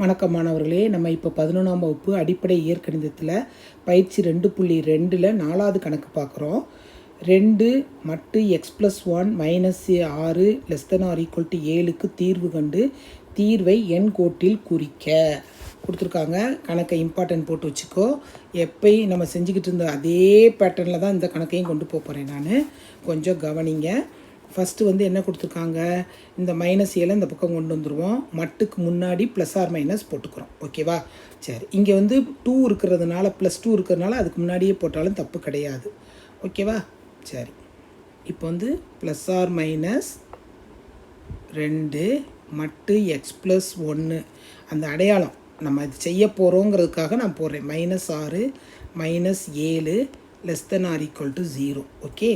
வணக்கம் மாணவர்களே, நம்ம இப்போ 11ஆம் வகுப்பு அடிப்படை இயற்கணிதத்தில் பயிற்சி 2.2ல் 4வது கணக்கு பார்க்குறோம். 2 மட்டு x+1 -6 ≤ 7க்கு தீர்வு கண்டு தீர்வை எண் கோட்டில் குறிக்க கொடுத்துருக்காங்க. கணக்கை இம்பார்ட்டன்ட் போட்டு வச்சுக்கோ. எப்பயும் நம்ம செஞ்சுக்கிட்டு இருந்த அதே பேட்டர்னில் தான் இந்த கணக்கையும் கொண்டு போகிறேன். நான் கொஞ்சம் கவனிங்க. ஃபஸ்ட்டு என்ன கொடுத்துருக்காங்க, இந்த -7 இந்த பக்கம் கொண்டு வந்துடுவோம். மட்டுக்கு முன்னாடி +or- போட்டுக்கிறோம். ஓகேவா? சரி, இங்கே 2 இருக்கிறதுனால +2 இருக்கிறதுனால அதுக்கு முன்னாடியே போட்டாலும் தப்பு கிடையாது. ஓகேவா? சரி, இப்போ +or-2 மட்டு x+1 அந்த அடையாளம் நம்ம இது செய்ய போகிறோங்கிறதுக்காக நான் போடுறேன். -6 -7 ≤ 0. ஓகே,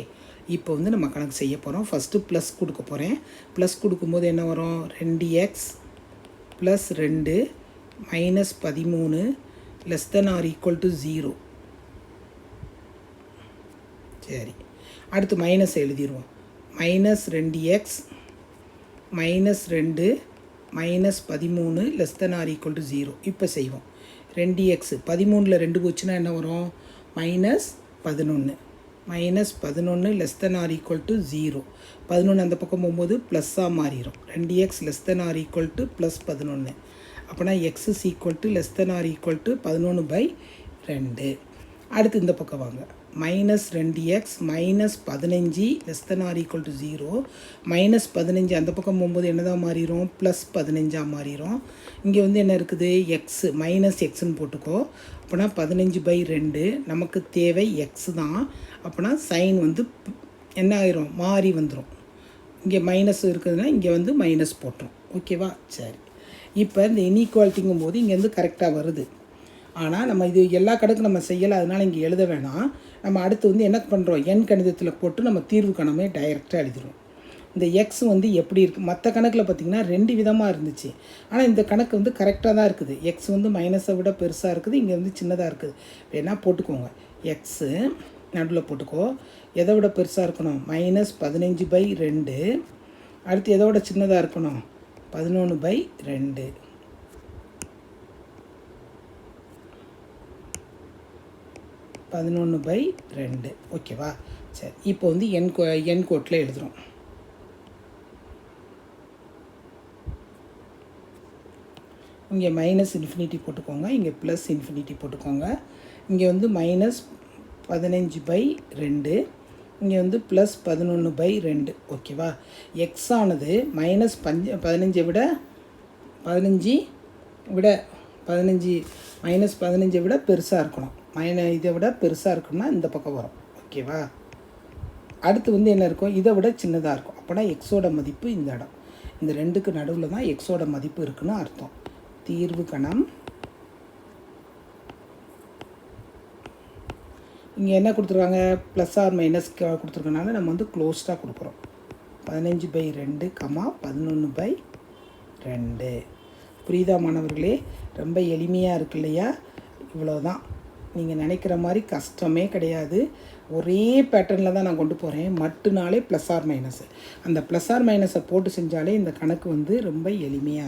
இப்போ நம்ம கணக்கு செய்ய போகிறோம். ஃபஸ்ட்டு ப்ளஸ் கொடுக்க போகிறேன். ப்ளஸ் கொடுக்கும்போது என்ன வரும்? 2x + 2 -13 ≤ 0. சரி, அடுத்து மைனஸ் எழுதிடுவோம். -2x -2 -13 ≤ 0. இப்போ செய்வோம். 2x 13ல் 2 போச்சுன்னா என்ன வரும்? -11 -11 ≤ 0. 11 அந்த பக்கம் போகும்போது ப்ளஸ்ஸாக மாறிடும். 2x ≤ +11. அப்போனா x ≤ 11/2. அடுத்து இந்த பக்கம் வாங்க. -2x -15 ≤ 0. -15 அந்த பக்கம் போகும்போது என்ன தான் மாறிடும்? +15 மாறிடும். இங்கே என்ன இருக்குது? எக்ஸு -xன்னு போட்டுக்கோ. அப்போனா 15/2. நமக்கு தேவை x தான். அப்போனா சைன் என்ன ஆயிரும்? மாறி வந்துடும். இங்கே மைனஸ் இருக்குதுன்னா இங்கே மைனஸ் போட்டுரும். ஓகேவா? சரி, இப்போ இந்த இன்ஈக்குவாலிட்டிங்கும் போது இங்கேருந்து கரெக்டாக வருது. ஆனால் நம்ம இது எல்லா கணக்கும் நம்ம செய்யலை, அதனால் இங்கே எழுத வேணாம். நம்ம அடுத்து என்ன பண்ணுறோம்? எண் கணிதத்தில் போட்டு நம்ம தீர்வு கணமே டைரெக்டாக எழுதிடுவோம். இந்த எக்ஸ் எப்படி இருக்குது? மற்ற கணக்கில் பார்த்திங்கன்னா 2 விதமாக இருந்துச்சு. ஆனால் இந்த கணக்கு கரெக்டாக தான் இருக்குது. எக்ஸ் மைனஸை விட பெருசாக இருக்குது, இங்கே சின்னதாக இருக்குது. வேணால் போட்டுக்கோங்க. எக்ஸு நடுவில் போட்டுக்கோ. எதை விட பெருசாக இருக்கணும்? -15/2. அடுத்து எதை விட சின்னதாக இருக்கணும்? 11/2. ஓகேவா? சரி, இப்போ எண் கோட்டில் எழுதுகிறோம். இங்கே -∞ போட்டுக்கோங்க, இங்கே +∞ போட்டுக்கோங்க. இங்கே -15/2, இங்கே +11/2. ஓகேவா? எக்ஸ் ஆனது -15 விட பெருசாக இருக்கணும். இதை விட பெருசாக இருக்கணும்னா இந்த பக்கம் வரும். ஓகேவா? அடுத்து என்ன இருக்கும்? இதை விட சின்னதாக இருக்கும். அப்போனா எக்ஸோட மதிப்பு இந்த இடம், இந்த 2க்கு நடுவில் தான் எக்ஸோட மதிப்பு இருக்குன்னு அர்த்தம். தீர்வு கணம். இங்கே என்ன கொடுத்துருக்காங்க? +or- கொடுத்துருக்கனால நம்ம க்ளோஸ்டாக கொடுக்குறோம். 15/2, 11/2. புரியுதா மாணவர்களே? ரொம்ப எளிமையாக இருக்கு இல்லையா? இவ்வளோதான். நீங்கள் நினைக்கிற மாதிரி கஷ்டமே கிடையாது. ஒரே பேட்டர்னில் தான் நான் கொண்டு போகிறேன். மட்டுனாலே +or- அந்த +or- போட்டு செஞ்சாலே இந்த கணக்கு ரொம்ப எளிமையாக இருக்கும்.